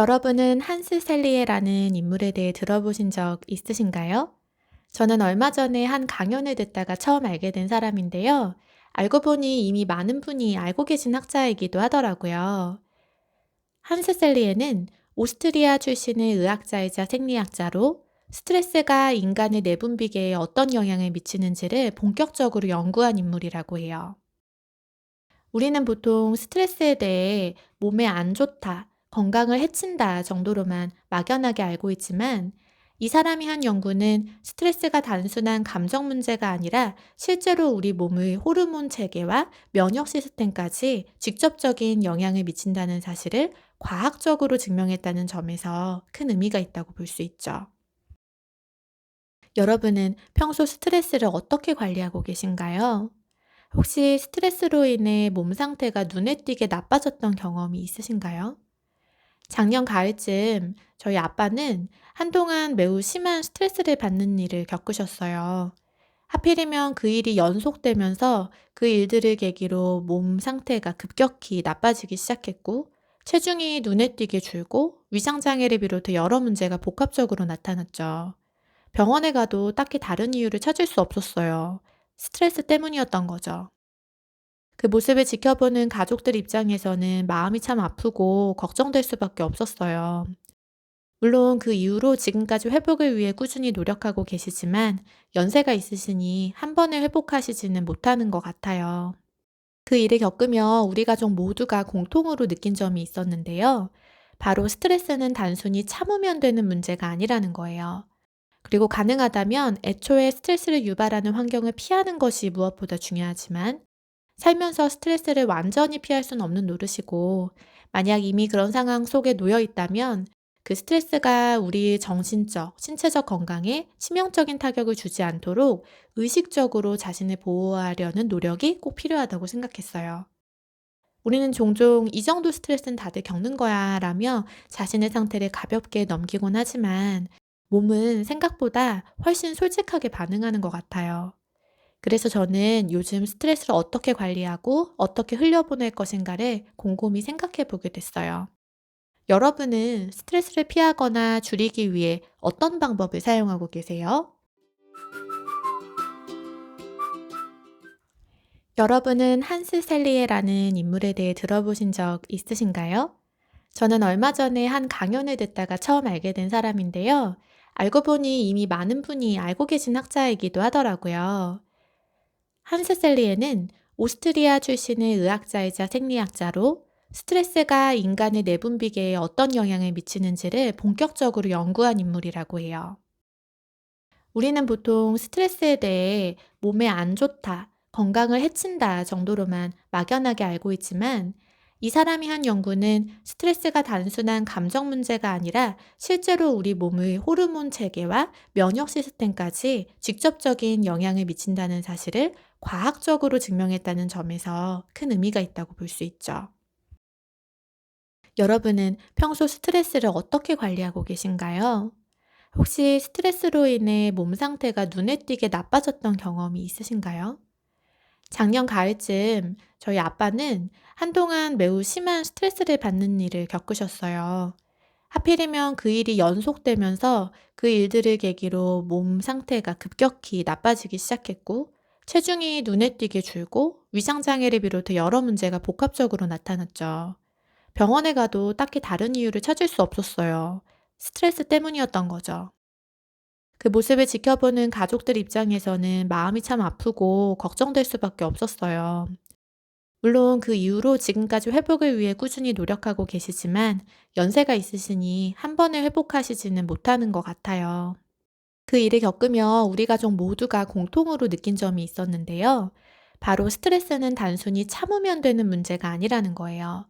여러분은 한스 셀리에라는 인물에 대해 들어보신 적 있으신가요? 저는 얼마 전에 한 강연을 듣다가 처음 알게 된 사람인데요. 알고 보니 이미 많은 분이 알고 계신 학자이기도 하더라고요. 한스 셀리에는 오스트리아 출신의 의학자이자 생리학자로 스트레스가 인간의 내분비계에 어떤 영향을 미치는지를 본격적으로 연구한 인물이라고 해요. 우리는 보통 스트레스에 대해 몸에 안 좋다, 건강을 해친다 정도로만 막연하게 알고 있지만 이 사람이 한 연구는 스트레스가 단순한 감정 문제가 아니라 실제로 우리 몸의 호르몬 체계와 면역 시스템까지 직접적인 영향을 미친다는 사실을 과학적으로 증명했다는 점에서 큰 의미가 있다고 볼 수 있죠. 여러분은 평소 스트레스를 어떻게 관리하고 계신가요? 혹시 스트레스로 인해 몸 상태가 눈에 띄게 나빠졌던 경험이 있으신가요? 작년 가을쯤 저희 아빠는 한동안 매우 심한 스트레스를 받는 일을 겪으셨어요. 하필이면 그 일이 연속되면서 그 일들을 계기로 몸 상태가 급격히 나빠지기 시작했고, 체중이 눈에 띄게 줄고, 위장장애를 비롯해 여러 문제가 복합적으로 나타났죠. 병원에 가도 딱히 다른 이유를 찾을 수 없었어요. 스트레스 때문이었던 거죠. 그 모습을 지켜보는 가족들 입장에서는 마음이 참 아프고 걱정될 수밖에 없었어요. 물론 그 이후로 지금까지 회복을 위해 꾸준히 노력하고 계시지만 연세가 있으시니 한 번에 회복하시지는 못하는 것 같아요. 그 일을 겪으며 우리 가족 모두가 공통으로 느낀 점이 있었는데요. 바로 스트레스는 단순히 참으면 되는 문제가 아니라는 거예요. 그리고 가능하다면 애초에 스트레스를 유발하는 환경을 피하는 것이 무엇보다 중요하지만 살면서 스트레스를 완전히 피할 수는 없는 노릇이고, 만약 이미 그런 상황 속에 놓여 있다면 그 스트레스가 우리 정신적, 신체적 건강에 치명적인 타격을 주지 않도록 의식적으로 자신을 보호하려는 노력이 꼭 필요하다고 생각했어요. 우리는 종종 이 정도 스트레스는 다들 겪는 거야 라며 자신의 상태를 가볍게 넘기곤 하지만 몸은 생각보다 훨씬 솔직하게 반응하는 것 같아요. 그래서 저는 요즘 스트레스를 어떻게 관리하고 어떻게 흘려보낼 것인가를 곰곰이 생각해 보게 됐어요. 여러분은 스트레스를 피하거나 줄이기 위해 어떤 방법을 사용하고 계세요? 여러분은 한스 셀리에라는 인물에 대해 들어보신 적 있으신가요? 저는 얼마 전에 한 강연을 듣다가 처음 알게 된 사람인데요. 알고 보니 이미 많은 분이 알고 계신 학자이기도 하더라고요. 한스 셀리에는 오스트리아 출신의 의학자이자 생리학자로 스트레스가 인간의 내분비계에 어떤 영향을 미치는지를 본격적으로 연구한 인물이라고 해요. 우리는 보통 스트레스에 대해 몸에 안 좋다, 건강을 해친다 정도로만 막연하게 알고 있지만 이 사람이 한 연구는 스트레스가 단순한 감정 문제가 아니라 실제로 우리 몸의 호르몬 체계와 면역 시스템까지 직접적인 영향을 미친다는 사실을 과학적으로 증명했다는 점에서 큰 의미가 있다고 볼 수 있죠. 여러분은 평소 스트레스를 어떻게 관리하고 계신가요? 혹시 스트레스로 인해 몸 상태가 눈에 띄게 나빠졌던 경험이 있으신가요? 작년 가을쯤 저희 아빠는 한동안 매우 심한 스트레스를 받는 일을 겪으셨어요. 하필이면 그 일이 연속되면서 그 일들을 계기로 몸 상태가 급격히 나빠지기 시작했고, 체중이 눈에 띄게 줄고, 위장장애를 비롯해 여러 문제가 복합적으로 나타났죠. 병원에 가도 딱히 다른 이유를 찾을 수 없었어요. 스트레스 때문이었던 거죠. 그 모습을 지켜보는 가족들 입장에서는 마음이 참 아프고 걱정될 수밖에 없었어요. 물론 그 이후로 지금까지 회복을 위해 꾸준히 노력하고 계시지만 연세가 있으시니 한 번에 회복하시지는 못하는 것 같아요. 그 일을 겪으며 우리 가족 모두가 공통으로 느낀 점이 있었는데요. 바로 스트레스는 단순히 참으면 되는 문제가 아니라는 거예요.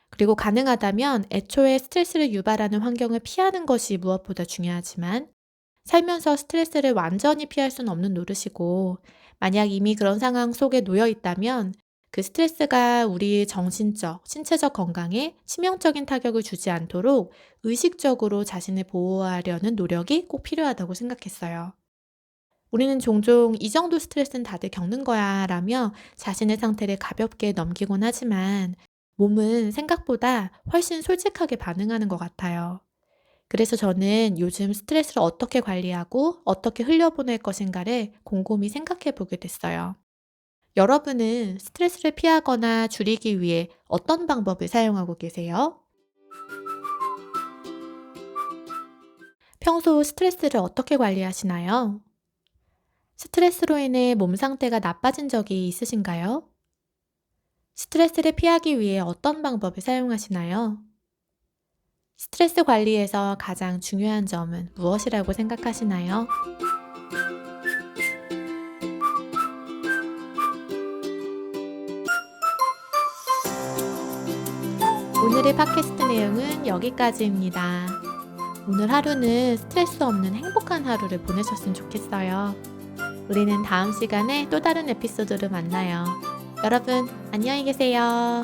그리고 가능하다면 애초에 스트레스를 유발하는 환경을 피하는 것이 무엇보다 중요하지만 살면서 스트레스를 완전히 피할 수는 없는 노릇이고, 만약 이미 그런 상황 속에 놓여 있다면 그 스트레스가 우리 정신적, 신체적 건강에 치명적인 타격을 주지 않도록 의식적으로 자신을 보호하려는 노력이 꼭 필요하다고 생각했어요. 우리는 종종 이 정도 스트레스는 다들 겪는 거야 라며 자신의 상태를 가볍게 넘기곤 하지만 몸은 생각보다 훨씬 솔직하게 반응하는 것 같아요. 그래서 저는 요즘 스트레스를 어떻게 관리하고 어떻게 흘려보낼 것인가를 곰곰이 생각해 보게 됐어요. 여러분은 스트레스를 피하거나 줄이기 위해 어떤 방법을 사용하고 계세요? 평소 스트레스를 어떻게 관리하시나요? 스트레스로 인해 몸 상태가 나빠진 적이 있으신가요? 스트레스를 피하기 위해 어떤 방법을 사용하시나요? 스트레스 관리에서 가장 중요한 점은 무엇이라고 생각하시나요? 오늘의 팟캐스트 내용은 여기까지입니다. 오늘 하루는 스트레스 없는 행복한 하루를 보내셨으면 좋겠어요. 우리는 다음 시간에 또 다른 에피소드로 만나요. 여러분, 안녕히 계세요.